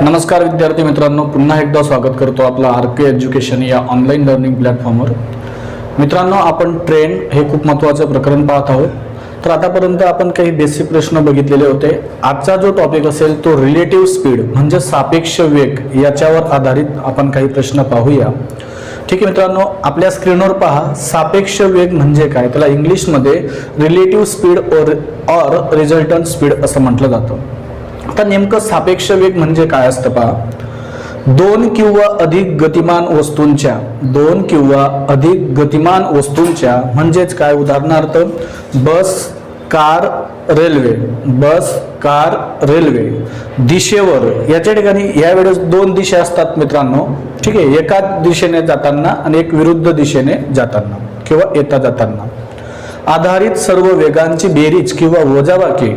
नमस्कार विद्यार्थी मित्रांनो, पुन्हा एकदा स्वागत करतो आपला आरके एज्युकेशन या ऑनलाईन लर्निंग प्लॅटफॉर्मवर। मित्रांनो, आपण ट्रेंड हे खूप महत्त्वाचं प्रकरण पाहत आहोत। तर आतापर्यंत आपण काही बेसिक प्रश्न बघितलेले होते। आजचा जो टॉपिक असेल तो रिलेटिव्ह स्पीड म्हणजे सापेक्ष वेग, याच्यावर आधारित आपण काही प्रश्न पाहूया। ठीक आहे मित्रांनो, आपल्या स्क्रीनवर पहा सापेक्ष वेग म्हणजे काय, त्याला इंग्लिशमध्ये रिलेटिव्ह स्पीड और रिझल्टंट स्पीड असं म्हटलं जातं। आता नेमकं सापेक्ष वेग म्हणजे काय असतं पहा। दोन किंवा अधिक गतिमान वस्तूंच्या म्हणजेच काय, उदाहरणार्थ बस कार रेल्वे दिशेवर, याच्या ठिकाणी यावेळेस दोन दिशा असतात मित्रांनो। ठीक आहे, एका दिशेने जाताना आणि एक विरुद्ध दिशेने जाताना किंवा येता जाताना आधारित सर्व वेगांची बेरीज किंवा वजाबाकी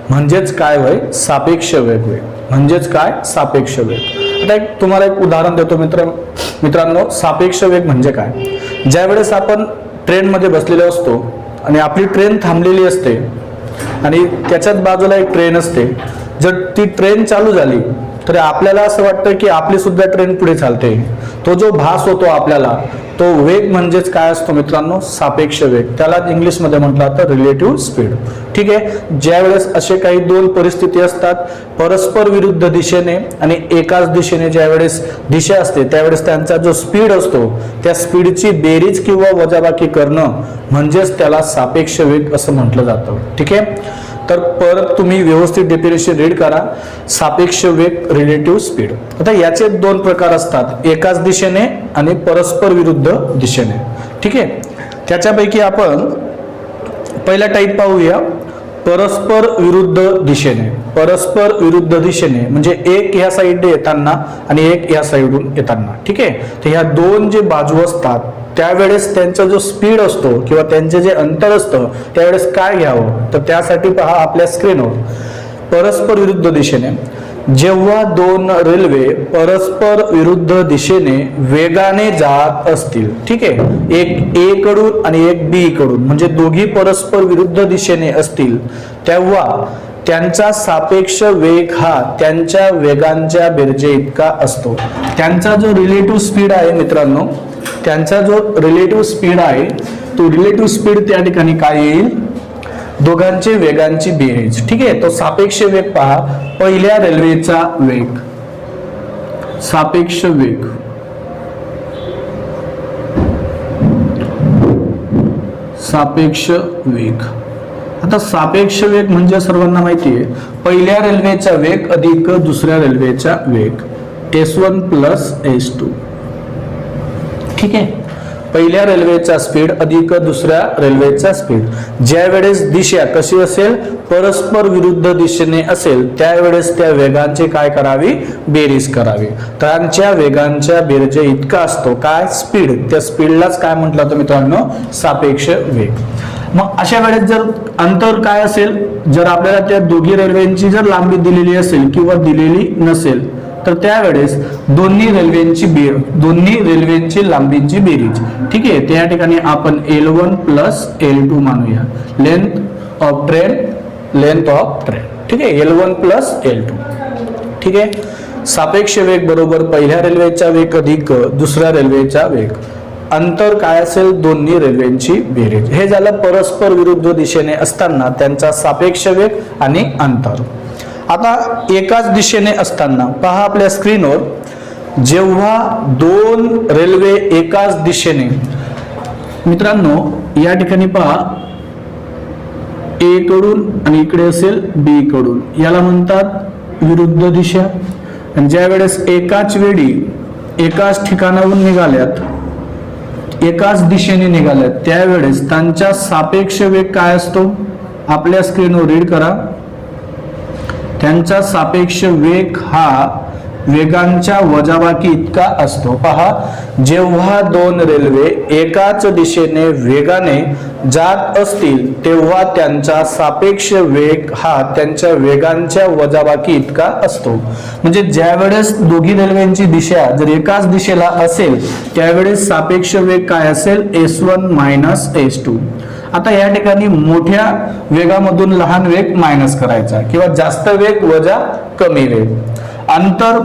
म्हणजेच काय होय, सापेक्ष वेग होय। म्हणजेच काय, सापेक्ष वेग। आता तुम्हाला एक उदाहरण देतो मित्रांनो, सापेक्ष वेग म्हणजे काय। ज्या वेळेस आपण ट्रेन मध्ये बसलेलो असतो आणि आपली ट्रेन थांबलेली असते आणि त्याच्याच बाजूला एक ट्रेन असते, जर ती ट्रेन चालू झाली तर आपल्याला असं वाटतं की आपली सुद्धा ट्रेन पुढे चालते। तो जो भास होतो आपल्याला, तो वेग म्हणजेच काय असतो मित्रांनो, सापेक्ष वेग। त्याला इंग्लिश मध्ये म्हटलं जातं रिलेटिव्ह स्पीड। ठीक आहे, ज्यावेळेस असे काही दोन परिस्थिती असतात, परस्पर विरुद्ध दिशेने आणि एकाच दिशेने ज्यावेळेस दिशा असते, त्यावेळेस त्यांचा जो स्पीड असतो त्या स्पीडची बेरीज किंवा वजाबाकी करणं म्हणजेच त्याला सापेक्ष वेग असं म्हटलं जातं। ठीक आहे, तर परत तुम्ही व्यवस्थित डेफिनेशन रीड करा। सापेक्ष वेग, रिलेटिव्ह स्पीड। आता याचे दोन प्रकार असतात, एकाच दिशेने आणि परस्पर विरुद्ध दिशेने। ठीक आहे, त्याच्यापैकी आपण पहिला टाईप पाहूया, परस्पर विरुद्ध दिशेने। परस्पर विरुद्ध दिशेने म्हणजे एक ह्या साईडने येताना आणि एक ह्या साईडून येताना। ठीक आहे, तर ह्या दोन जे बाजू असतात त्यावेळेस त्यांचा जो स्पीड असतो किंवा त्यांचे जे अंतर असतं त्यावेळेस काय घ्यावं, तर त्यासाठी पहा आपल्या स्क्रीनवर, परस्पर विरुद्ध दिशेने जेव्हा दोन रेल्वे परस्पर विरुद्ध दिशेने वेगाने जात असतील, ठीक आहे, एक ए कडून आणि एक बी कडून, म्हणजे दोघी परस्पर विरुद्ध दिशेने असतील, तेव्हा त्यांचा सापेक्ष वेग हा त्यांच्या वेगांच्या बेरजे इतका असतो। त्यांचा जो रिलेटिव्ह स्पीड आहे मित्रांनो, त्यांचा जो रिलेटिव्ह स्पीड आहे, तो रिलेटिव्ह स्पीड त्या ठिकाणी काय येईल, दोघांचे वेगांची बेरीज। ठीक आहे, तो सापेक्ष वेग पहा, पहिल्या रेल्वेचा वेग, सापेक्ष वेग, सापेक्ष वेग। आता सापेक्ष वेग म्हणजे सर्वांना माहिती आहे, पहिल्या रेल्वेचा वेग अधिक दुसऱ्या रेल्वेचा वेग, S1 प्लस S2। ठीक आहे, पहिल्या रेल्वेचा स्पीड अधिक दुसऱ्या रेल्वेचा स्पीड। ज्या वेळेस दिशा कशी असेल, परस्पर विरुद्ध दिशेने असेल, त्यावेळेस त्या वेगांची काय करावी, बेरीज करावी। त्यांच्या वेगांच्या बेरजे इतका असतो काय, स्पीड। त्या स्पीडलाच काय म्हटलं होतं मित्रांनो, सापेक्ष वेग। मग अशा वेळेस जर अंतर काय असेल, जर आपल्याला त्या दोघी रेल्वेंची जर लांबी दिलेली असेल किंवा दिलेली नसेल, तर त्यावेळेस दोन्ही रेल्वेंची लांबींची बेरीज। ठीक आहे, त्या ठिकाणी आपण L1 प्लस L2 मानूया, लेंथ ऑफ ट्रेन। ठीक आहे, L1 प्लस L2। ठीक आहे, सापेक्ष वेग बरोबर पहिल्या रेल्वेचा वेग अधिक दुसऱ्या रेल्वेचा वेग, अंतर काय असेल, दोन्ही रेल्वेंची बेरीज। हे झालं परस्पर विरुद्ध दिशेने असताना त्यांचा सापेक्ष वेग आणि अंतर। आता एकाच दिशेने असताना पहा आपल्या स्क्रीनवर, जेव्हा दोन रेल्वे एकाच दिशेने, मित्रांनो या ठिकाणी पहा, ए कडून आणि इकडे असेल बी कडून, याला म्हणतात विरुद्ध दिशा। आणि ज्या वेळेस एकाच वेळी एकाच ठिकाणाहून निघाल्यात, एकाच दिशेने निघाल्यात, त्यावेळेस त्यांचा सापेक्ष वेग काय असतो, आपल्या स्क्रीनवर रीड करा। त्यांचा सापेक्ष वेग हा वेगांच्या वजाबाकी इतका असतो। पहा, जेव्हा दोन रेल्वे एकाच दिशेने वेगाने जात असतील, तेव्हा त्यांचा सापेक्ष वेग हा त्यांच्या वेगांच्या वजाबाकी इतका असतो। म्हणजे ज्यावेळेस दोघी रेल्वेंची दिशा जर एकाच दिशेला असेल, त्यावेळेस सापेक्ष वेग काय असेल, S1 मायनस S2। आता या ठिकाणी मोठ्या वेगामधून लहान वेग मायनस करायचा किंवा जास्त वेग वजा कमी वेग। अंतर,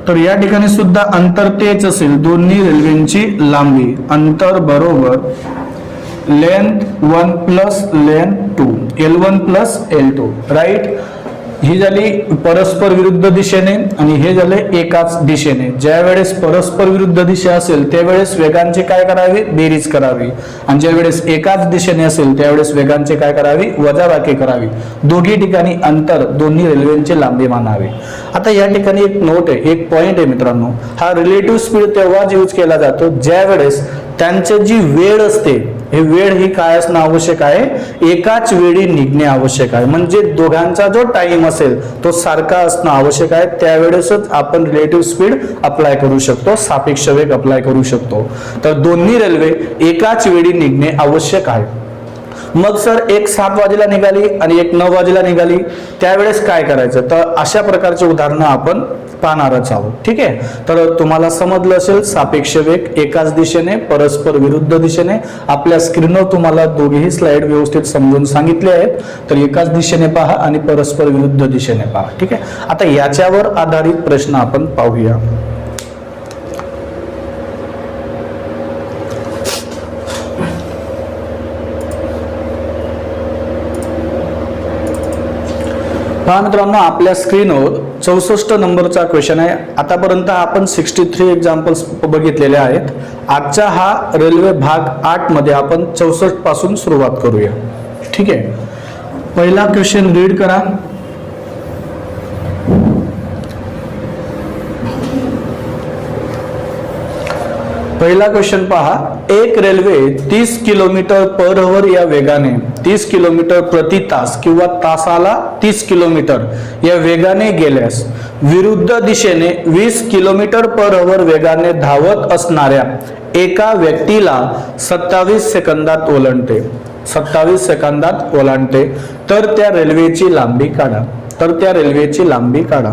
तर या ठिकाणी सुद्धा अंतर तेच असेल, दोन्ही रेल्वेची लांबी, अंतर बरोबर length 1 plus length 2, L1 plus L2, right. ही झाली परस्पर विरुद्ध दिशेने आणि हे झाले एकाच दिशेने. ज्या वेळेस परस्पर विरुद्ध दिशा असेल त्यावेळेस वेगांची काय करावी, बेरीज करावी, आणि ज्या वेळेस एकाच दिशेने असेल त्यावेळेस वेगांची काय करावी, वजाबाकी करावी. दोघी ठिकाणी अंतर दोन्ही रेल्वेची लांबी मानावी. आता या ठिकाणी एक नोट आहे, एक पॉइंट आहे मित्रांनो, हा रिलेटिव्ह स्पीड तेव्हाच यूज केला जातो ज्या वेळेस त्यांची जी वेळ असते, हे वेळ ही काय असणं आवश्यक आहे, एकाच वेळी निघणे आवश्यक आहे. म्हणजे दोघांचा जो टाइम असेल तो सारखा असणं आवश्यक आहे. त्यावेळेसच आपण रिलेटिव्ह स्पीड अप्लाय करू शकतो, सापेक्ष वेग अप्लाय करू शकतो. तर दोन्ही रेल्वे एकाच वेळी निघणे आवश्यक आहे. मग सर एक 7 वाजेला निघाली आणि एक 9 वाजेला निघाली, त्यावेळेस काय करायचं, तर अशा प्रकारचे उदाहरणं आपण पाहणारच आहोत. ठीक आहे. तर तुम्हाला समजलं असेल, सापेक्ष वेग एकाच दिशेने, परस्पर विरुद्ध दिशेने. आपल्या स्क्रीनवर तुम्हाला दोघेही स्लाइड व्यवस्थित समजून सांगितले आहेत. तर एकाच दिशेने पहा आणि परस्पर विरुद्ध दिशेने पहा. ठीक आहे. आता याच्यावर आधारित प्रश्न आपण पाहूया. पहा मित्रांनो, आपल्या स्क्रीनवर 64 नंबरचा क्वेश्चन आहे. आतापर्यंत आपण 63 एक्झाम्पल्स बघितलेले आहेत. आजचा हा रेल्वे भाग 8 मध्ये आपण 64 पासून सुरुवात करूया. ठीक आहे. पहिला क्वेश्चन रीड करा. पहिला क्वेश्चन पहा. एक रेल्वे 30 किलोमीटर पर आवर या वेगाने, 30 किलोमीटर प्रति तास किंवा तासाला 30 किलोमीटर या वेगाने गेल्यास विरुद्ध दिशेने 20 किलोमीटर पर आवर वेगाने धावत असणाऱ्या एका व्यक्तीला 27 सेकंदात ओलांडते, 27 सेकंदात ओलांडते, तर त्या रेल्वेची लांबी काढा. तर त्या रेल्वेची लांबी काढा.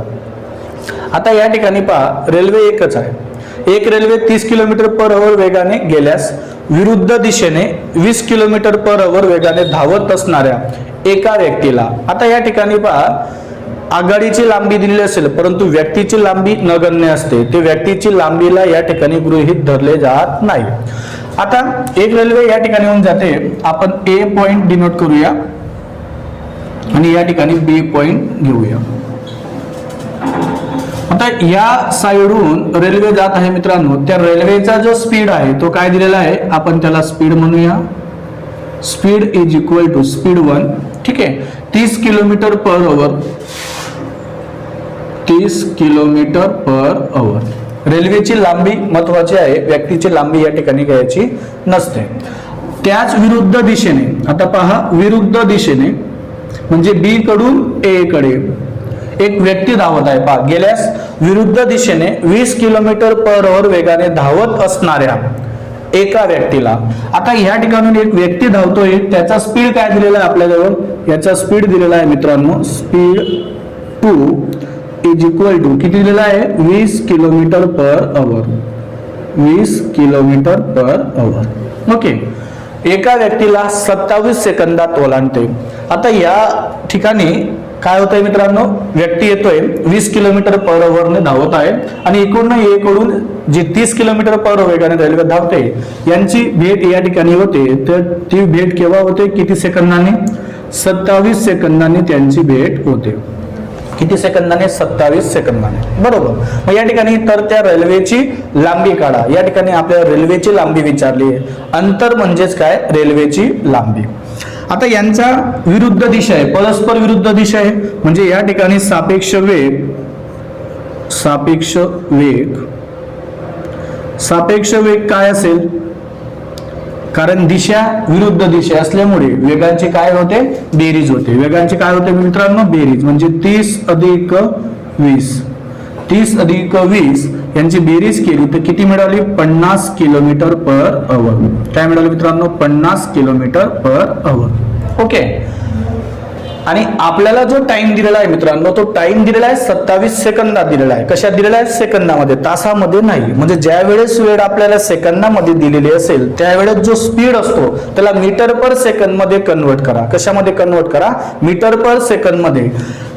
आता या ठिकाणी पहा, रेल्वे एकच आहे. एक रेल्वे 30 किलोमीटर पर आवर वेगाने गेल्यास विरुद्ध दिशेने 20 किलोमीटर पर आवर वेगाने धावत असणाऱ्या एका व्यक्तीला. आता या ठिकाणी पहा, आघाडीची लांबी दिलेली असेल परंतु व्यक्तीची लांबी नगण्य असते. ते व्यक्तीची लांबीला या ठिकाणी गृहीत धरले जात नाही. आता एक रेल्वे या ठिकाणी येऊन जाते, आपण ए पॉइंट डिनोट करूया आणि या ठिकाणी बी पॉइंट घेऊया. आता या साइडून रेल्वे जात आहे मित्रांनो. त्या रेल्वेचा जो स्पीड आहे तो काय दिलेला आहे, आपण त्याला स्पीड म्हणूया. Speed is equal to speed 1. ठीक आहे. 30 kilometre per hour, 30 kilometre per hour. रेल्वेची लांबी महत्वाची आहे, व्यक्तीची लांबी या ठिकाणी घ्यायची नसते. त्याच विरुद्ध दिशेने, आता पहा विरुद्ध दिशेने म्हणजे बी कडून ए कडे एक व्यक्ती धावत आहे. पहा, गेल्यास विरुद्ध दिशेने 20 किलोमीटर पर आवर वेगाने धावत असणाऱ्या एका व्यक्तीला. आता ह्या ठिकाणून एक व्यक्ती धावतोय, त्याचा स्पीड काय दिलेला आहे आपल्याजवळ, याचा स्पीड दिलेला आहे मित्रांनो, स्पीड 2 इज इक्वल टू किती दिलेला आहे, 20 kilometre per hour, 20 kilometre per hour. Okay. एका व्यक्तीला 27 सेकंदात ओलांडते. आता या ठिकाणी काय होतंय मित्रांनो, व्यक्ती येतोय 20 किलोमीटर पर आवर ने धावत आहे आणि इकडून एकडून जी 30 किलोमीटर पर वेगाने रेल्वे धावते यांची भेट या ठिकाणी होते. तर ती भेट केव्हा होते, किती सेकंदाने, 27 सेकंदाने त्यांची भेट होते. किती सेकंदाने, 27 सेकंदाने. बरोबर. मग या ठिकाणी तर त्या रेल्वेची लांबी काढा. या ठिकाणी आपल्याला रेल्वेची लांबी विचारली आहे. अंतर म्हणजेच काय, रेल्वेची लांबी. आता यांचा विरुद्ध दिशा आहे, परस्पर विरुद्ध दिशा आहे, म्हणजे या ठिकाणी सापेक्ष वेग, सापेक्ष वेग, सापेक्ष वेग काय असेल, कारण दिशा विरुद्ध दिशा असल्यामुळे वेगांची काय होते, बेरीज होते. वेगांची काय होते मित्रांनो, बेरीज. म्हणजे 30 अधिक 20, 30 अधिक 20 यांची बेरीज केली तर किती मिळाली, 50 किलोमीटर पर आवर. काय मिळालं मित्रांनो, 50 किलोमीटर पर आवर. ओके. आणि आपल्याला जो टाइम दिलेला आहे मित्रांनो, तो टाइम दिलेला आहे 27 सेकंदात दिलेला आहे. कशात दिलेला आहे? सेकंदामध्ये, तासामध्ये नाही. म्हणजे ज्या वेळेस वेळ आपल्याला सेकंदामध्ये दिलेली असेल त्यावेळेस जो स्पीड असतो त्याला मीटर पर सेकंद मध्ये कन्वर्ट करा. कशामध्ये कन्वर्ट करा? मीटर पर सेकंद मध्ये.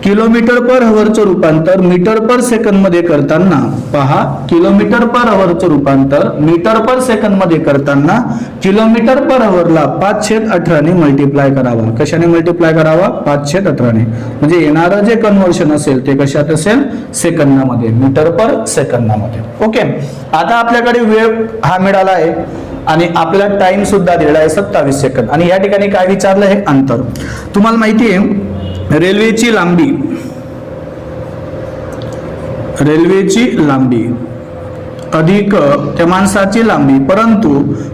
किलोमीटर पर हवरचं रूपांतर मीटर पर सेकंद मध्ये करताना पहा, किलोमीटर पर हवरचं रूपांतर मीटर पर सेकंद मध्ये करताना किलोमीटर पर हवरला 5/18 ने मल्टिप्लाय करावा. कशाने मल्टिप्लाय करावा? 5/18 ने. म्हणजे येणारं जे कन्व्हर्शन असेल ते कशात असेल? सेकंदामध्ये, मीटर पर सेकंदामध्ये. ओके, आता आपल्याकडे वेळ हा मिळाला आहे आणि आपला टाइम सुद्धा दिलेला आहे 27 सेकंद. आणि या ठिकाणी काय विचारलं? हे अंतर. तुम्हाला माहिती आहे रेल्वेची लांबी अधिक त्या माणसाची लांबी, परंतु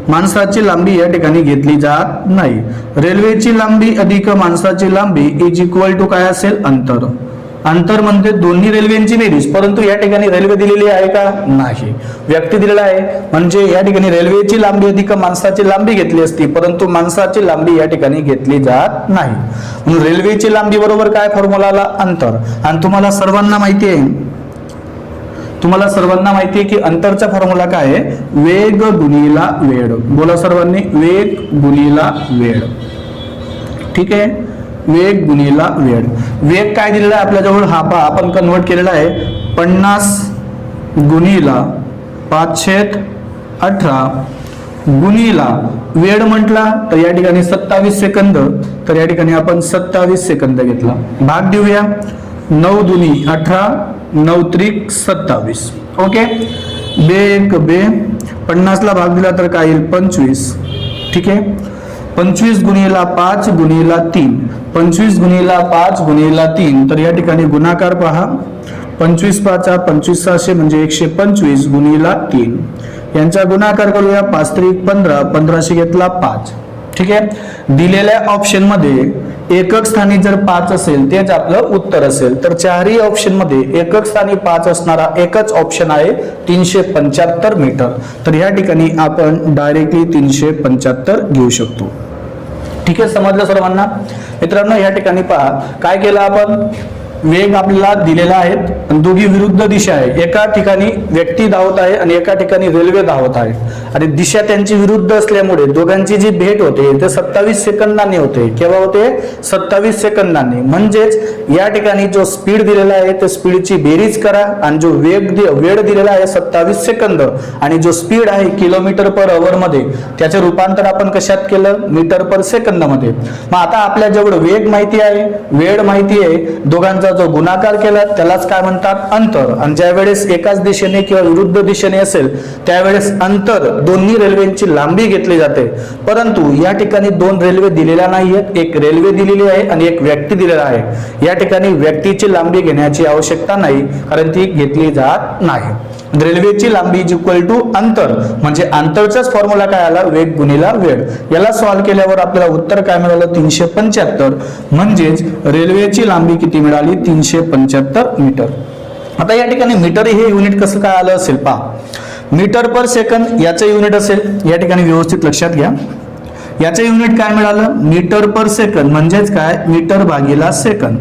माणसाची लांबी या ठिकाणी घेतली जात नाही. रेल्वेची लांबी अधिक माणसाची लांबी इज इक्वल टू काय असेल? अंतर. अंतर म्हणजे दोन्ही रेल्वेची बेरीज, परंतु या ठिकाणी रेल्वे दिलेली आहे का? नाही. व्यक्ती दिलेला आहे, म्हणजे या ठिकाणी रेल्वेची लांबी अधिक माणसाची लांबी घेतली असती, परंतु माणसाची लांबी या ठिकाणी घेतली जात नाही. म्हणून रेल्वेची लांबी बरोबर काय फॉर्म्युला आला? अंतर. आणि तुम्हाला सर्वांना माहिती आहे की अंतरचा फॉर्म्युला काय आहे? वेग गुणिला वेळ. बोला सर्वांनी, वेग गुणिला वेळ. ठीक आहे, वेग गुणिला वेळ. वेग काय दिलेला आहे आपल्याजवळ? हा पहा, आपण कन्वर्ट केलेला आहे 50 गुणिला 5/18 गुणिला वेळ म्हटला तर या ठिकाणी 27 सेकंद, तर या ठिकाणी आपण 27 सेकंद घेतला. भाग देऊया. 9 दुनी 18, 9 त्रिक 27. ओके, बे 50 ला भाग दिला तर काय येईल? 25. ठीक आहे, 25 गुणिला 5 गुणिला 3, 25 गुणिला 5 गुणिला 3, तर या ठिकाणी गुणाकार पहा. 25 5 25 600 म्हणजे 125 गुणिला 3. यांचा गुणाकार करूया. 5 त्रिक 15, 1500 घेतला 5. ठीक आहे, दिलेल्या ऑप्शन मध्ये एकक स्थानी जर 5 असेल तेच आपलं उत्तर असेल, तर चारही ऑप्शन मध्ये एकक स्थानी 5 असणारा एकच ऑप्शन आहे 375 मीटर. तर या ठिकाणी आपण डायरेक्टली 375 घेऊ शकतो. ठीक आहे, समजलं सर्वांना? मित्रांनो, या ठिकाणी पहा काय केलं आपण? वेग आपल्याला दिलेला आहे, दोघी विरुद्ध दिशा आहे. एका ठिकाणी व्यक्ती धावत आहे आणि एका ठिकाणी रेल्वे धावत आहे, आणि दिशा त्यांची विरुद्ध असल्यामुळे दोघांची जी भेट होते ते 27 सेकंदांनी होते. केव्हा होते? 27 सेकंदांनी. म्हणजेच या ठिकाणी जो स्पीड दिलेला आहे त्या स्पीडची बेरीज करा, आणि जो वेळ दिलेला आहे 27 सेकंद, आणि जो स्पीड आहे किलोमीटर पर आवर मध्ये, त्याचे रूपांतर आपण कशात केलं? मीटर पर सेकंदामध्ये. मग आता आपल्या जवळ वेग माहिती आहे, वेळ माहिती आहे, दोघांचा जो गुणाकार केला त्यालाच काय म्हणतात? अंतर. आणि ज्या वेळेस एकाच दिशेने किंवा विरुद्ध दिशेने असेल त्यावेळेस अंतर दोन्ही रेल्वेची लांबी घेतली जाते. परंतु या ठिकाणी दोन रेल्वे दिलेल्या नाहीयेत, एक रेल्वे दिलेली आहे आणि एक व्यक्ती दिलेला आहे. या ठिकाणी व्यक्तीची लांबी घेण्याची आवश्यकता नाही, कारण ती घेतली जात नाही. रेल्वेची लांबी इज इक्वल टू अंतर, म्हणजे अंतरचाच फॉर्म्युला काय आला? वेग गुणिला वेळ. याला सॉल्व्ह केल्यावर आपल्याला उत्तर काय मिळालं? 375. म्हणजेच रेल्वेची लांबी किती मिळाली? 375 मीटर. आता या ठिकाणी मीटर हे युनिट कसं काय आलं असेल पहा. मीटर पर सेकंद याचं युनिट असेल, या ठिकाणी व्यवस्थित लक्षात घ्या. याचं युनिट काय मिळालं? Metre per second. म्हणजेच काय? Metre भागिला second.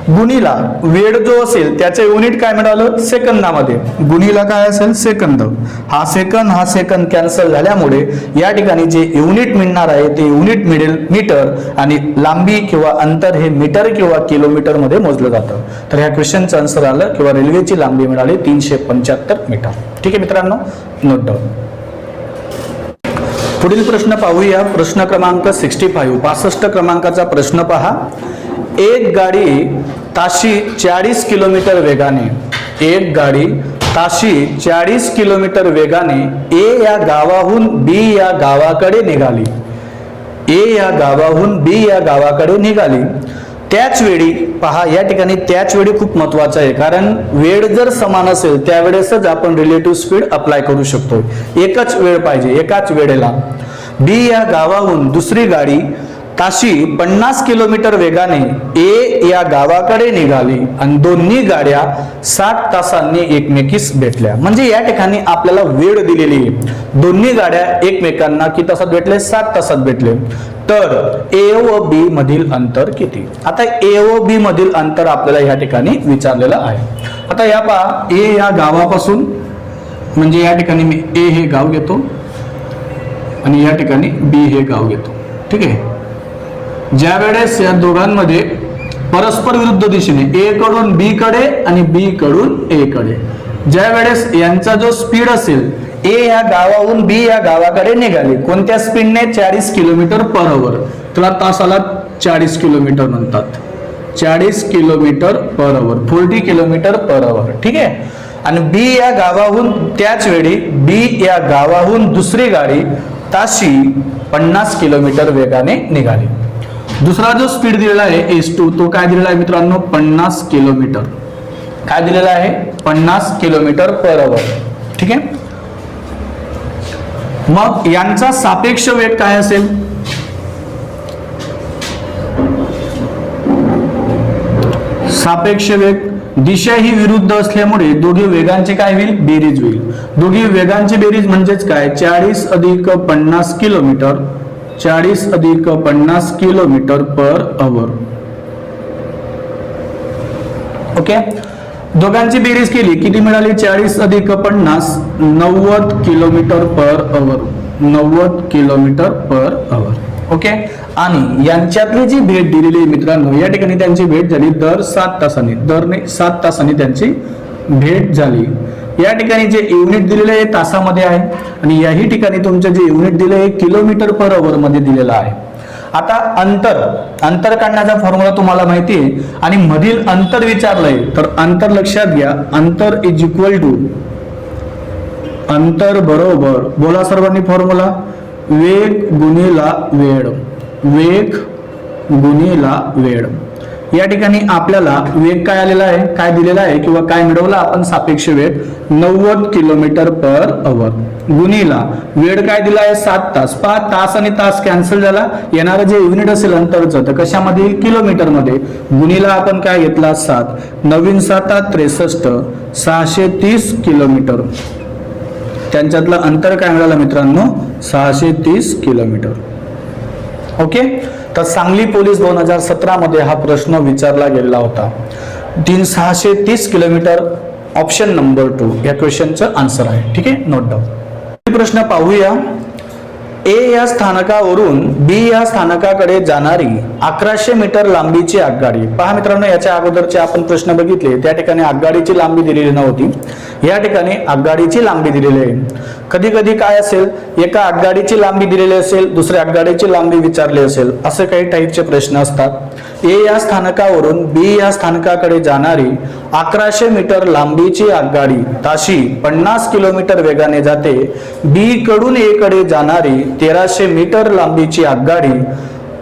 गुणिला वेळ जो असेल त्याचे युनिट काय मिळालं? सेकंदामध्ये. गुणिला काय असेल? सेकंद. हा सेकंद कॅन्सल झाल्यामुळे या ठिकाणी जे युनिट मिळणार आहे ते युनिट मिळेल मीटर, आणि लांबी किंवा अंतर हे मीटर किंवा किलोमीटर मध्ये मोजलं जातं. तर ह्या क्वेश्चनचं आन्सर आलं किंवा रेल्वेची लांबी मिळाली 375 मीटर. ठीक आहे मित्रांनो, नोट डाऊन. पुढील प्रश्न पाहूया. प्रश्न क्रमांक 65 क्रमांकाचा प्रश्न पहा. एक गाडी ताशी 40 किलोमीटर वेगाने, एक गाडी ताशी 40 किलोमीटर वेगाने ए या गावाहून बी या गावाकडे निघाली. ए या गावाहून बी या गावाकडे निघाली. त्याच वेळी पहा, या ठिकाणी त्याच वेळी खूप महत्वाचं आहे, कारण वेळ जर समान असेल त्यावेळेसच आपण रिलेटिव्ह स्पीड अप्लाय करू शकतो. एकच वेळ पाहिजे, एकाच वेळेला. बी या गावाहून दुसरी गाडी ताशी 50 किलोमीटर वेगाने ए या गावाकडे निघाली आणि दोन्ही गाड्या 60 तासांनी एकमेकीस भेटल्या. म्हणजे या ठिकाणी आपल्याला वेळ दिलेली आहे. दोन्ही गाड्या एकमेकांना किती तासात भेटले? 60 तासात भेटले. तर ए व बी मधील अंतर किती? आता ए व बी मधील अंतर आपल्याला या ठिकाणी विचारलेलं आहे. आता या पहा, ए या गावापासून, म्हणजे या ठिकाणी मी ए हे गाव घेतो आणि या ठिकाणी बी हे गाव घेतो. ठीक आहे. ज्या वेळेस या दोघांमध्ये परस्पर विरुद्ध दिशेने ए कडून बी कडे आणि बी कडून ए कडे, ज्या वेळेस यांचा जो स्पीड असेल, ए या गावाहून बी या गावाकडे निघाले कोणत्या स्पीडने? 40 किलोमीटर पर आवर. त्याला तासाला 40 किलोमीटर म्हणतात. 40 kilometre per hour, 40 kilometre per hour. ठीक आहे. आणि बी या गावाहून त्याच वेळी बी या गावाहून दुसरी गाडी ताशी 50 किलोमीटर वेगाने निघाली. दुसरा जो स्पीड दिलेला आहे S2, तो काय दिलेला आहे मित्रांनो? 50 किलोमीटर. काय दिलेला आहे? 50 किलोमीटर पर आवर. ठीक आहे. मग यांचा सापेक्ष वेग काय असेल? सापेक्ष वेग, दिशा ही विरुद्ध असल्यामुळे दोघी वेगांचे काय होईल? बेरीज होईल. दोघी वेगांची बेरीज म्हणजेच काय? 40 अधिक 50 किलोमीटर, 40 अधिक 50 किलोमीटर पर आवर. ओके. दोघांची बेरीज केली, किती मिळाली? 40 अधिक 50, 90 kilometre per hour. 90 kilometre per hour. Okay. आणि यांच्यातली जी भेट दिलेली आहे मित्रांनो, या ठिकाणी त्यांची भेट झाली दर 7 तासांनी. दर नाही, 7 तासांनी त्यांची भेट झाली. या ठिकाणी जे युनिट दिलेले आहे तासामध्ये आहे आणि याही ठिकाणी तुमचं जे युनिट दिले आहे किलोमीटर पर आवर मध्ये दिलेलं आहे. आता अंतर काढण्याचा फॉर्म्युला तुम्हाला माहिती आहे आणि मधील अंतर विचारलंय, तर अंतर लक्षात घ्या. अंतर इज इक्वल टू, अंतर बरोबर, बोला सर्वांनी फॉर्म्युला, वेग गुणिला वेळ. वेग गुणिला वेळ. या ठिकाणी आपल्याला वेग काय आलेला आहे, काय दिलेला आहे किंवा काय मिळवला आपण? सापेक्ष वेग 90 किलोमीटर पर आवर गुणिला वेळ काय दिला आहे? 7 तास. 5 तास आणि तास कॅन्सल झाला. येणारं जे युनिट असेल अंतरचं, तर कशामध्ये? किलोमीटर मध्ये. गुणिला आपण काय घेतला? 7. नवीन 7 63, 630 किलोमीटर. त्यांच्यातलं अंतर काय मिळालं मित्रांनो? 630 किलोमीटर. ओके. तर सांगली पोलीस 2017 मध्ये हा प्रश्न विचारला गेला होता. 630 किलोमीटर, ऑप्शन नंबर 2 या क्वेश्चनचं आन्सर आहे. ठीक आहे, नोट डाऊन. प्रश्न पाहूया. ए या स्थानकावरून बी या स्थानकाकडे जाणारी 1100 मीटर लांबीची आगगाडी. पहा मित्रांनो, याच्या अगोदरचे आपण प्रश्न बघितले, त्या ठिकाणी आगगाडीची लांबी दिलेली नव्हती. या ठिकाणी आगगाडीची लांबी दिलेली आहे. कधी कधी काय असेल, एका आगगाडीची लांबी दिलेली असेल, दुसऱ्या आगगाडीची लांबी विचारली असेल, असे काही टाईपचे प्रश्न असतात. ए या स्थानकावरून बी या स्थानकाकडे जाणारी 1100 मीटर लांबीची आगगाडी ताशी 50 किलोमीटर वेगाने जाते. बी कडून ए कडे जाणारी 1300 मीटर लांबीची आगगाडी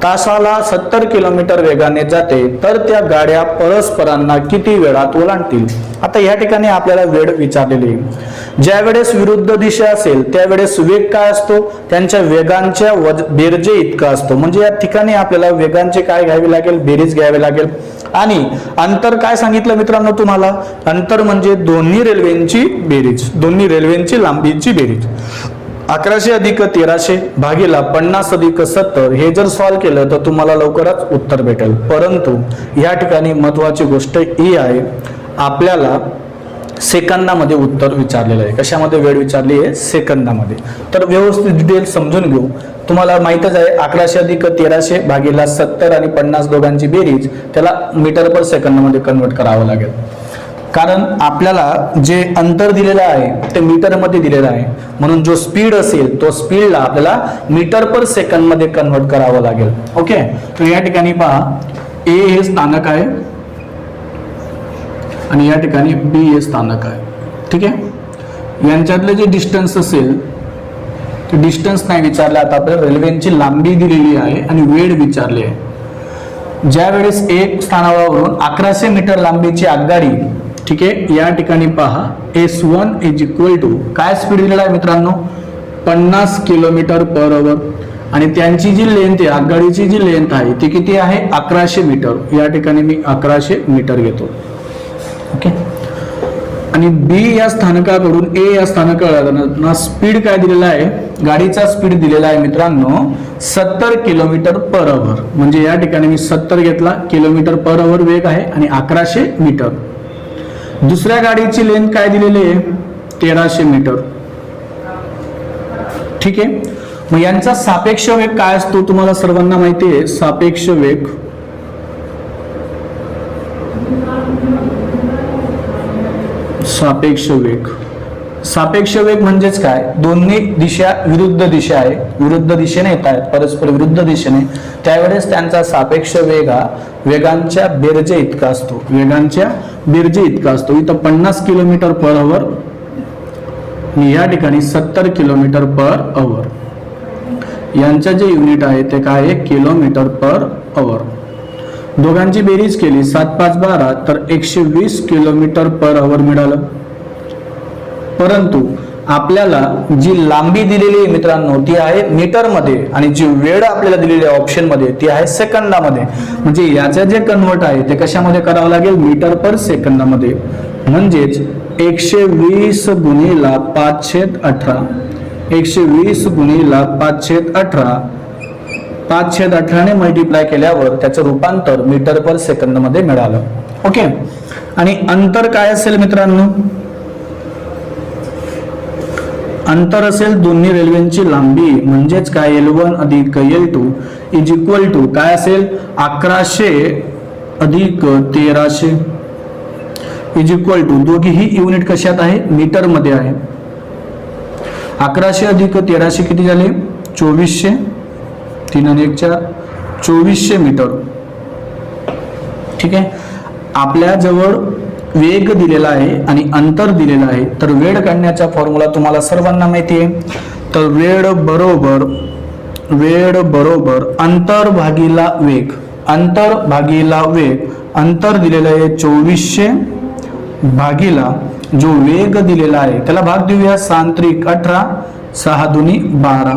तासाला 70 किलोमीटर वेगाने जाते, तर त्या गाड्या परस्परांना किती वेळात ओलांडतील? आता या ठिकाणी आपल्याला वेळ विचारलेली आहे. ज्या वेळेस विरुद्ध दिशा असेल त्यावेळेस वेग काय असतो? त्यांच्या वेगांच्या बेरजे इतका असतो. म्हणजे या ठिकाणी आपल्याला वेगांचे काय घ्यावे लागेल? बेरीज घ्यावी लागेल. आणि अंतर काय सांगितलं मित्रांनो तुम्हाला? अंतर म्हणजे दोन्ही रेल्वेंची बेरीज, दोन्ही रेल्वेंची लांबीची बेरीज. 1100 अधिक 1300 भागीला 50 अधिक 70 हे जर सॉल्व केलं तर तुम्हाला लवकरच उत्तर भेटेल. परंतु या ठिकाणी महत्वाची गोष्ट ही आहे, आपल्याला सेकंदामध्ये उत्तर विचारलेलं आहे. कशामध्ये वेळ विचारली आहे? सेकंदामध्ये. तर व्यवस्थित डिटेल समजून घेऊ. तुम्हाला माहितच आहे 1100 अधिक 1300 भागीला 70 आणि 50 दोघांची बेरीज, त्याला मीटर पर सेकंदामध्ये कन्वर्ट करावं लागेल. कारण आपल्याला जे अंतर दिलेलं आहे ते मीटर मध्ये दिलेलं आहे, म्हणून जो स्पीड असेल तो स्पीडला आपल्याला मीटर पर सेकंद मध्ये कन्वर्ट करावं लागेल. ओके. तर या ठिकाणी पहा, ए हे स्थानक आहे आणि या ठिकाणी बी हे स्थानक आहे. ठीक आहे. यांच्यातले जे डिस्टन्स असेल ते डिस्टन्स नाही विचारले, आता आपल्याला रेल्वेची लांबी दिलेली आहे आणि वेळ विचारली आहे. ज्या वेळेस एक स्थानावरून 1100 मीटर लांबीची आगगाडी, ठीक आहे, या ठिकाणी पहा S1 इज इक्वल टू काय स्पीड दिलेला आहे मित्रांनो? 50 किलोमीटर पर आवर. आणि त्यांची जी लेंथ आहे, आगगाडीची जी लेंथ आहे ती किती आहे, 1100 मीटर. या ठिकाणी मी 1100 मीटर घेतो. ओके. आणि बी या स्थानकाकडून ए या स्थानकाला स्पीड काय दिलेला आहे, गाडीचा स्पीड दिलेला आहे मित्रांनो 70 किलोमीटर पर आवर. म्हणजे या ठिकाणी मी 70 घेतला, किलोमीटर पर आवर वेग आहे आणि 1100 मीटर. दुसऱ्या गाडीची लेंथ काय दिलेली आहे, 1300 मीटर. ठीक आहे. मग यांचा सापेक्ष वेग काय असतो तुम्हाला सर्वांना माहिती आहे. सापेक्ष वेग सापेक्ष वेग म्हणजेच काय, दोन्ही दिशा विरुद्ध दिशा आहे, विरुद्ध दिशेने येत आहेत, परस्पर विरुद्ध दिशेने, त्यावेळेस त्यांचा सापेक्ष वेग हा वेगांच्या बेरजे इतका असतो, वेगांच्या बेरजे इतका असतो. इथं 50 किलोमीटर पर आवर, या ठिकाणी 70 किलोमीटर पर आवर. यांचं जे युनिट आहे ते काय आहे, किलोमीटर पर आवर. दोघांची बेरीज केली 7 5 12 तर 120 किलोमीटर पर आवर मिळालं. परंतु आपल्याला जी लांबी दिलेली आहे मित्रांनो ती आहे मीटर मध्ये आणि जी वेळ आपल्याला दिलेली आहे ऑप्शन मध्ये ती आहे सेकंदामध्ये. म्हणजे याचं जे कन्वर्ट आहे ते कशामध्ये करावं लागेल, मीटर पर सेकंदामध्ये. म्हणजेच 120 गुणिला 5/18, 120 गुणिला 5/18, 5/18 ने मल्टिप्लाय केल्यावर त्याचं रूपांतर मीटर पर सेकंद मध्ये मिळालं. ओके. आणि अंतर काय असेल मित्रांनो, अंतर असेल दोन्ही रेल्वेंची लांबी, म्हणजेच काय L1 अधिक L2 इज इक्वल टू काय असेल, 1100 अधिक 1300 इज इक्वल टू, दोघीही युनिट कशात आहे, मीटर मध्ये आहे. 1100 अधिक 1300 किती झाले, 2400, 3 आणि 1 4, 2400 मीटर. ठीक आहे. आपल्या जवळ वेग दिलेला आहे आणि अंतर दिलेलं आहे, तर वेळ काढण्याचा फॉर्म्युला तुम्हाला सर्वांना माहिती आहे. तर वेळ बरोबर अंतर भागीला वेग, अंतर भागीला वेग. अंतर दिलेलं आहे 2400 भागीला जो वेग दिलेला आहे त्याला भाग देऊया, 6 18, 6 दुनी 12.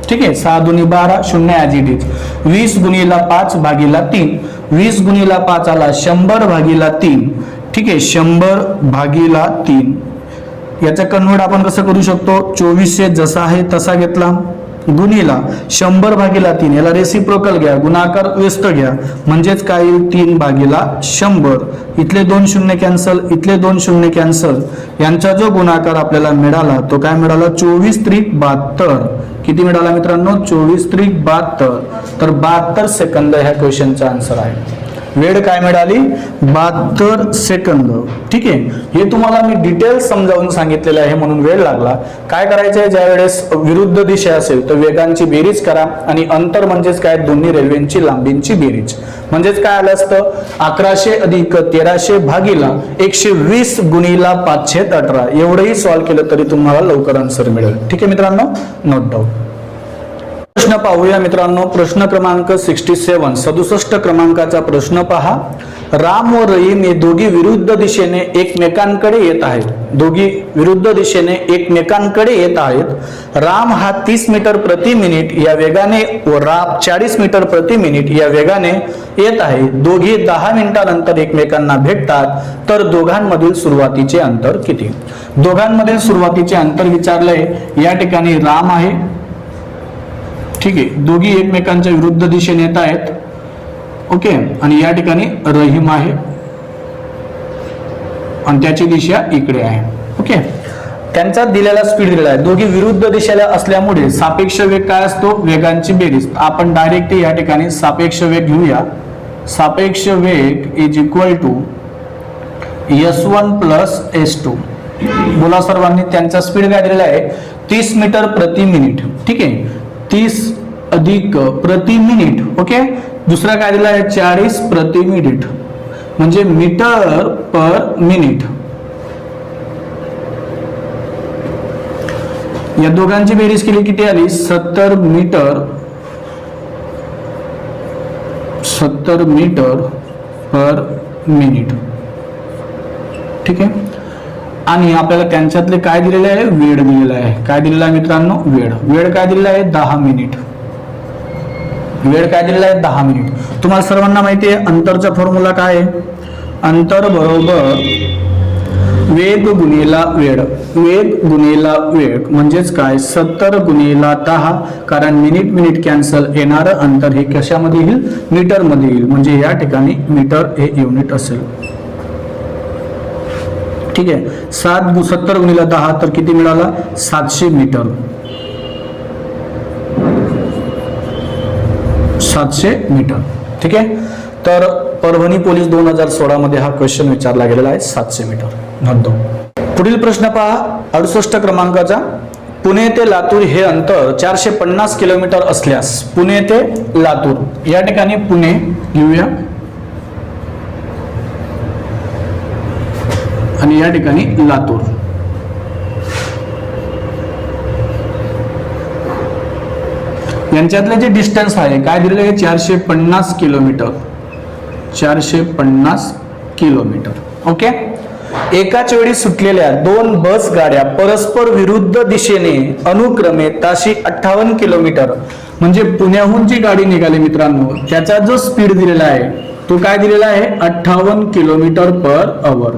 ठीक आहे. 6 दुनी 12, 0 ॲज इट इज. 20 गुणिला 5 भागीला 3, 20 गुणिला 5 आला 100 भागीला 3. ठीक आहे. 100 भागीला 3. याचं कन्वर्ट आपण कसं करू शकतो, 2400 जसा आहे तसा घेतला गुणिला 100 भागीला 3, याला रेसिप्रोकल घ्या, गुणाकार व्यस्त घ्या, म्हणजेच काय येईल 3 भागीला 100. इथले 2 शून्य कॅन्सल, इथले 2 शून्य कॅन्सल, यांचा जो गुणाकार आपल्याला मिळाला तो काय मिळाला, 24 त्रिक 72. किती मिळाला मित्रांनो, 24 त्रिक 72. तर 72 सेकंद ह्या क्वेश्चनचा आन्सर आहे. वेळ काय मिळाली, 72 सेकंद. ठीक आहे. हे तुम्हाला मी डिटेल्स समजावून सांगितलेलं आहे म्हणून वेळ लागला. काय करायचं आहे, ज्या वेळेस विरुद्ध दिशा असेल तर वेगांची बेरीज करा आणि अंतर म्हणजेच काय, दोन्ही रेल्वेंची लांबींची बेरीज. म्हणजेच काय आलं असतं, 1100 अधिक 1300 भागीला 120 गुणिला 5/18. एवढंही सॉल्व्ह केलं तरी तुम्हाला लवकर आन्सर मिळेल. ठीक आहे मित्रांनो, नोट डाऊन. प्रश्न पाहूया मित्रांनो. प्रश्न क्रमांक 67, 67 क्रमांकाचा प्रश्न पहा. राम व रहीम हे दोघी विरुद्ध दिशेने एकमेकांकडे येत आहेत. दोघी विरुद्ध दिशेने एकमेकांकडे येत आहेत. राम हा 30 मीटर प्रति मिनिट या वेगाने व राम 40 मीटर प्रति मिनिट या वेगाने येत आहे. दोघी 10 मिनिटांनंतर एकमेकांना भेटतात, तर दोघांमधील सुरुवातीचे अंतर किती. दोघांमधील सुरुवातीचे अंतर विचारलंय. या ठिकाणी राम आहे. ठीक आहे. दोघी एकमेकांच्या विरुद्ध दिशेने येत आहेत. ओके. आणि या ठिकाणी रहीम आहे आणि त्याची दिशा इकडे आहे. ओके. त्यांचा दिलेला स्पीड दिलेला आहे. दोघी विरुद्ध दिशेला असल्यामुळे सापेक्ष वेग काय असतो, वेगांची बेरीज. आपण डायरेक्ट या ठिकाणी सापेक्ष वेग घेऊया. सापेक्ष वेग is equal to S1 plus S2. बोला सर्वांनी. त्यांचा स्पीड काय दिलेला आहे, 30 मीटर प्रति मिनिट. ठीक आहे. 30 अधिक प्रति मिनिट. ओके. दुसरा काय दिला आहे, 40 प्रति मिनिट, म्हणजे मीटर पर मिनिट. या दोघांची बेरीज केली किती आली, 70 मीटर पर मिनिट. ठीक आहे. आणि आपल्याला त्यांच्यातले काय दिलेले आहे, वेळ दिलेला आहे. काय दिलेला आहे मित्रांनो, वेळ. वेळ काय दिलेला आहे, 10 मिनिट. वेळ काय दिलेला आहे 10 मिनिट. तुम्हाला सर्वांना माहिती आहे अंतरचा फॉर्म्युला काय आहे? अंतर बरोबर वेग गुणिला वेळ. वेग गुणिला वेळ म्हणजेच काय 70 गुणिला 10, कारण मिनिट कॅन्सल, येणारं अंतर हे कशामध्ये येईल? मीटर मध्ये येईल. म्हणजे या ठिकाणी मीटर हे युनिट असेल. ठीक आहे. 70 गुणिला 10 तर किती मिळाला? 700 मीटर. 700 मीटर. ठीक आहे. तर परभणी पोलीस 2016 मध्ये हा क्वेश्चन विचारला गेलेला आहे 700 मीटर. नोंद. पुढील प्रश्न पहा 68 क्रमांकाचा. पुणे ते लातूर हे अंतर 450 किलोमीटर असल्यास पुणे ते लातूर या ठिकाणी पुणे घेऊया आणि या ठिकाणी लातूर. यांच्यातले जे डिस्टन्स आहे काय दिलेले आहे? 450 किलोमीटर. 450 किलोमीटर. ओके. एकाच वेळी सुटलेल्या 2 बस गाड्या परस्पर विरुद्ध दिशेने अनुक्रमे ताशी 58 किलोमीटर, म्हणजे पुण्याहून जी गाडी निघाली मित्रांनो त्याचा जो स्पीड दिलेला आहे तो काय दिलेला आहे? 58 किलोमीटर पर आवर.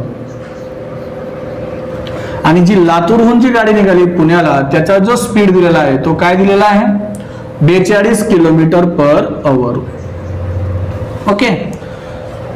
आणि जी लातूरहून जी गाडी निघाली पुण्याला त्याचा जो स्पीड दिलेला आहे तो काय दिलेला आहे? 42 किलोमीटर पर आवर. ओके.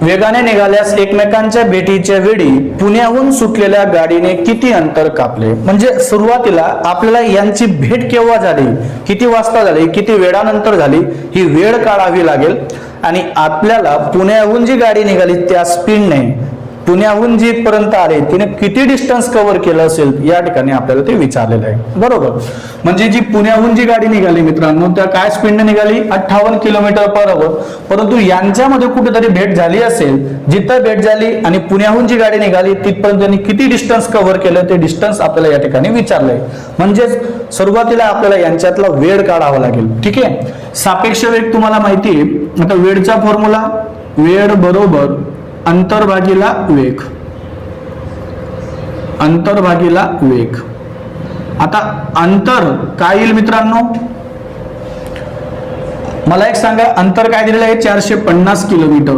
वेगाने निघाल्यास एकमेकांच्या भेटीच्या वेळी पुण्याहून सुटलेल्या गाडीने किती अंतर कापले? म्हणजे सुरुवातीला आपल्याला यांची भेट केव्हा झाली, किती वाजता झाली, किती वेळानंतर झाली ही वेळ काढावी लागेल. आणि आपल्याला पुण्याहून जी गाडी निघाली त्या स्पीडने पुण्याहून जिथपर्यंत आले तिने किती डिस्टन्स कव्हर केलं असेल या ठिकाणी आपल्याला ते विचारलेलं आहे. बरोबर. म्हणजे जी पुण्याहून जी गाडी निघाली मित्रांनो त्या काय स्पीडने निघाली? 58 किलोमीटर पर आवर. परंतु यांच्यामध्ये कुठेतरी भेट झाली असेल, जिथं भेट झाली आणि पुण्याहून जी गाडी निघाली तिथपर्यंत त्यांनी किती डिस्टन्स कव्हर केलं ते डिस्टन्स आपल्याला या ठिकाणी विचारलंय. म्हणजेच सुरुवातीला आपल्याला यांच्यातला वेळ काढावा लागेल. ठीक आहे. सापेक्ष वेग तुम्हाला माहिती आहे. आता वेळचा फॉर्म्युला वेळ बरोबर अंतर भागीला वेग. अंतर भागीला वेग. आता अंतर काय येईल मित्रांनो? मला एक सांगा अंतर काय दिलेलं आहे? 450 किलोमीटर.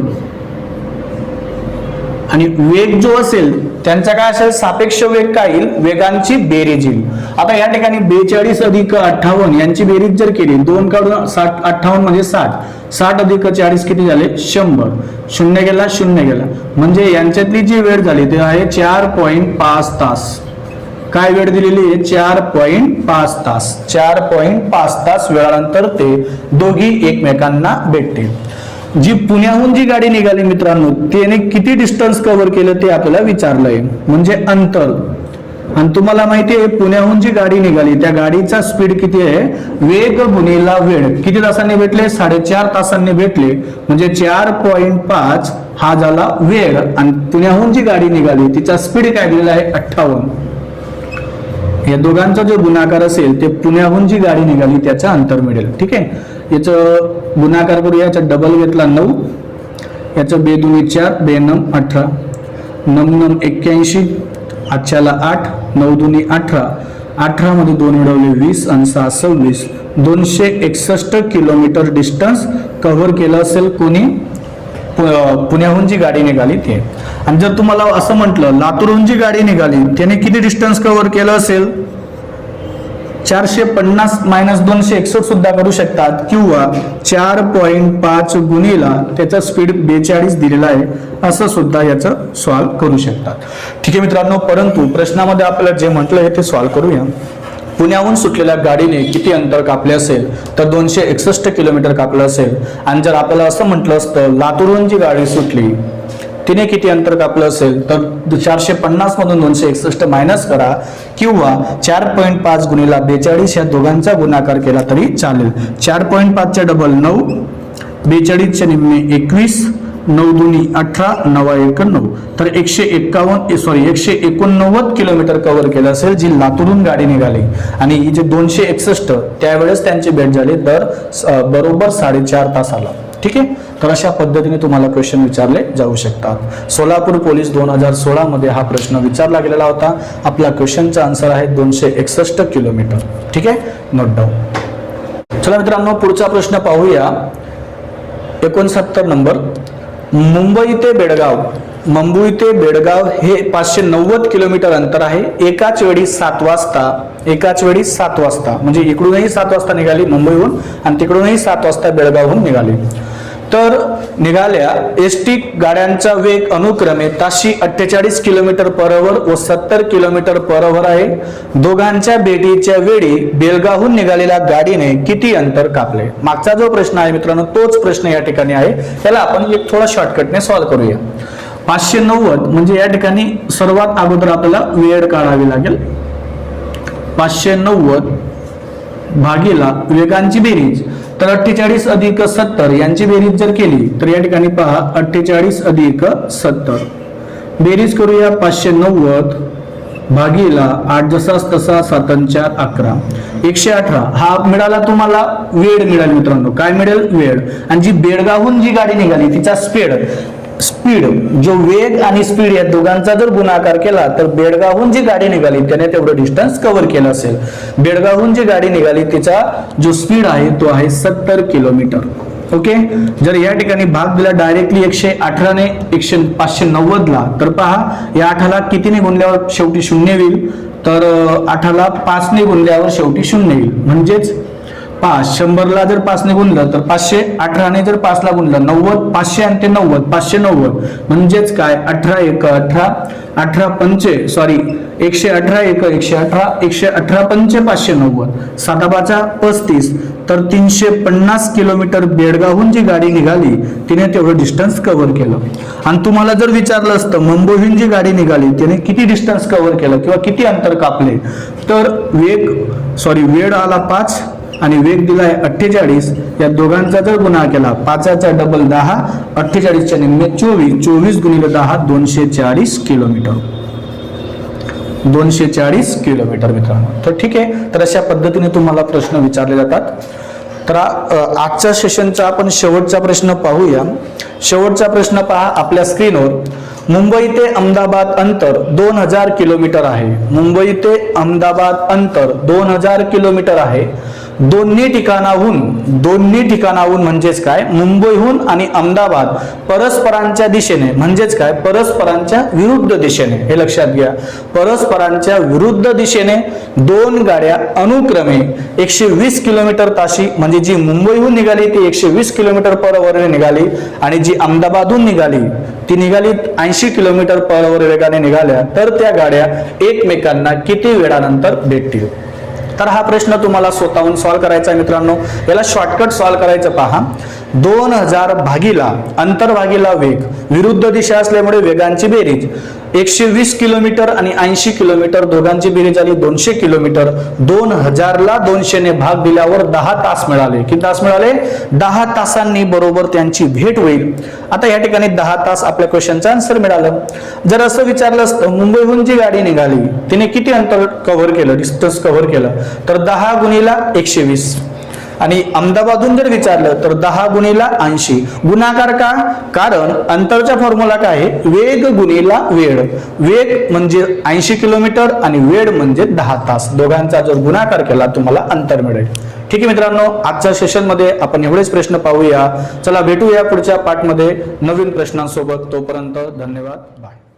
आणि वेग जो असेल त्यांचा काय असेल? सापेक्ष वेग काय येईल? वेगांची बेरीज येईल. आता या ठिकाणी 42 अधिक 58 यांची बेरीज जर केली 2 काढून 58 म्हणजे 60. 60 अधिक 40 किती झाले? 100. शून्य गेला, शून्य गेला. म्हणजे यांच्यातली जी वेळ झाली ते आहे 4.5 तास. काय वेळ दिलेली आहे? 4.5 तास. 4.5 तास वेळानंतर ते दोघी एकमेकांना भेटतील. जी पुण्याहून जी गाडी निघाली मित्रांनो त्याने किती डिस्टन्स कव्हर केलं ते आपल्याला विचारलंय. म्हणजे अंतर. आणि तुम्हाला माहिती आहे पुण्याहून जी गाडी निघाली त्या गाडीचा स्पीड किती आहे? वेग गुणिला वेळ. किती तासांनी भेटले? 4.5 तासांनी भेटले. म्हणजे 4.5 हा झाला वेळ आणि पुण्याहून जी गाडी निघाली तिचा स्पीड काय दिलेला आहे? 58. या दोघांचा जो गुणाकार असेल ते पुण्याहून जी गाडी निघाली त्याचं अंतर मिळेल. ठीक आहे. याचं गुणाकार करूया. याचा डबल घेतला 9, याचं 2 दुनी 4, 2 नम 18, 9 नम 81, आजच्याला 8, 9 दुनी 18, 18 मध्ये 2 मिळवले 20 आणि 6 26. 261 किलोमीटर डिस्टन्स कव्हर केलं असेल कोणी? पुण्याहून जी गाडी निघाली ते. आणि जर तुम्हाला असं म्हटलं लातूरहून जी गाडी निघाली त्याने किती डिस्टन्स कव्हर केलं असेल? 450 मायनस 261 सुद्धा करू शकतात किंवा 4.5 गुणिला त्याचा स्पीड 42 दिलेला आहे असं सुद्धा याचं सॉल्व्ह करू शकतात. ठीक आहे मित्रांनो. परंतु प्रश्नामध्ये आपल्याला जे म्हटलं आहे ते सॉल्व्ह करूया. पुण्याहून सुटलेल्या गाडीने किती अंतर कापले असेल तर 261 किलोमीटर कापलं असेल. आणि जर आपल्याला असं म्हटलं असतं लातूरहून जी गाडी सुटली तिने किती अंतर कापलं असेल तर 450 मधून 261 मायनस करा किंवा 4.5 गुणिला 42 या दोघांचा गुणाकार केला तरी चालेल. 4.5 च्या डबल 9, 42 च्या निम्मे 21, 9 दुनी 18, 9 1 9. तर 189 किलोमीटर कव्हर केलं असेल जी लातूरहून गाडी निघाली. आणि ही जे 261 त्यावेळेस त्यांची भेट झाली तर बरोबर 4.5 तासाला. ठीक आहे. तर अशा पद्धतीने तुम्हाला क्वेश्चन विचारले जाऊ शकतात. सोलापूर पोलीस 2016 मध्ये हा प्रश्न विचारला गेलेला होता. आपला क्वेश्चनचा आन्सर आहे 261 किलोमीटर. ठीक आहे. Note down. चला मित्रांनो, पुढचा प्रश्न पाहूया. 69 नंबर. मुंबई ते बेळगाव हे 590 किलोमीटर अंतर आहे. एकाच वेळी 7 वाजता म्हणजे इकडूनही 7 वाजता निघाली मुंबईहून आणि तिकडूनही 7 वाजता बेळगावहून निघाली. तर निघाल्या एसटी गाड्यांचा वेग अनुक्रमे ताशी 48 किलोमीटर पर आवर व 70 किलोमीटर पर आवर आहे. दोघांच्या भेटीच्या वेळी बेळगावहून निघालेल्या गाडीने किती अंतर कापले? मागचा जो प्रश्न आहे मित्रांनो तोच प्रश्न या ठिकाणी आहे. त्याला आपण एक थोडा शॉर्टकटने सॉल्व्ह करूया. 590 म्हणजे या ठिकाणी सर्वात अगोदर आपल्याला वेळ काढावी लागेल. 590 भागीला वेगांची बेरीज, तर 48 अधिक 70 यांची बेरीज जर केली तर या ठिकाणी पहा 48 अधिक 70 बेरीज करूया. 590 भागीला 8 जसाच तसा 7 4 11 118 हा मिळाला तुम्हाला वेळ मिळाली मित्रांनो. काय मिळेल? वेळ. आणि जी बेळगावहून जी गाडी निघाली तिचा स्पीड जो वेग आणि स्पीड या दोघांचा जर गुणाकार केला तर बेळगावहून जी गाडी निघाली त्याने तेवढं डिस्टन्स कव्हर केलं असेल. बेळगावहून जी गाडी निघाली तिचा जो स्पीड आहे तो आहे 70 किलोमीटर. ओके. जर या ठिकाणी भाग दिला डायरेक्टली 118 ने 590 ला तर पहा या 8 ला कितीने गुणल्यावर शेवटी 0 येईल, तर 8 ला 5 ने गुणल्यावर शेवटी 0 येईल. म्हणजेच 100 ला जर 5 ने गुणलं तर 518 ने जर 5 ला गुणलं 90, 500 आणि ते 90 590 म्हणजेच काय 18 1 18 18 पंचे 118 1 118 118 पंचे 590 7 35 तर 350 किलोमीटर बेळगावहून जी गाडी निघाली तिने तेवढं डिस्टन्स कव्हर केलं. आणि तुम्हाला जर विचारलं असतं मुंबईहून जी गाडी निघाली तिने किती डिस्टन्स कव्हर केलं किंवा किती अंतर कापले, तर वेळ आला 5 आणि वेग दिलाय 48. या दोघांचा जर गुणा केला 5चा डबल 10 48च्या निम्मे 24 गुणिले 10 240 किलोमीटर 240 किलोमीटर मित्रांनो. तर ठीक आहे. तर अशा पद्धतीने तुम्हाला प्रश्न विचारले जातात. तर आजच्या सेशनचा आपण शेवटचा प्रश्न पाहूया. शेवटचा प्रश्न पहा आपल्या स्क्रीनवर. मुंबई ते अहमदाबाद अंतर 2000 किलोमीटर आहे. मुंबई ते अहमदाबाद अंतर 2000 किलोमीटर आहे. दोन्ही ठिकाणाहून म्हणजेच काय मुंबईहून आणि अहमदाबाद परस्परांच्या दिशेने म्हणजेच काय परस्परांच्या विरुद्ध दिशेने, हे लक्षात घ्या. परस्परांच्या विरुद्ध दिशेने दोन गाड्या अनुक्रमे 120 किलोमीटर ताशी म्हणजे जी मुंबईहून निघाली ती 120 किलोमीटर पर आवर निघाली आणि जी अहमदाबादहून निघाली ती निघाली 80 किलोमीटर पर आवर वेगाने निघाल्या, तर त्या गाड्या एकमेकांना किती वेळानंतर भेटतील? तर हा प्रश्न तुम्हाला स्वतःहून सॉल्व्ह करायचा आहे मित्रांनो. याला शॉर्टकट सॉल्व्ह करायचं पहा. 2000 भागीला अंतर भागीला वेग, विरुद्ध दिशा असल्यामुळे वेगांची बेरीज 120 किलोमीटर आणि 80 किलोमीटर दोघांची बेरीज झाली 200 किलोमीटर. 2000 ला 200 ने भाग दिल्यावर 10 तास मिळाले. किती तास मिळाले? 10 तासांनी बरोबर त्यांची भेट होईल. आता या ठिकाणी 10 तास आपल्या क्वेश्चनचं आन्सर मिळालं. जर असं विचारलं असतं मुंबईहून जी गाडी निघाली तिने किती अंतर कव्हर केलं, डिस्टन्स कव्हर केलं, तर 10 गुणिला 120. आणि अहमदाबादहून जर विचारलं तर 10 गुणिला 80. गुणाकार का? कारण अंतरचा फॉर्म्युला काय आहे? वेग गुणिला वेळ. वेग म्हणजे 80 किलोमीटर आणि वेळ म्हणजे 10 तास. दोघांचा जर गुणाकार केला तुम्हाला अंतर मिळेल. ठीक आहे मित्रांनो, आजच्या सेशन मध्ये आपण एवढेच प्रश्न पाहूया. चला भेटूया पुढच्या पार्ट मध्ये नवीन प्रश्नांसोबत. तोपर्यंत धन्यवाद. बाय.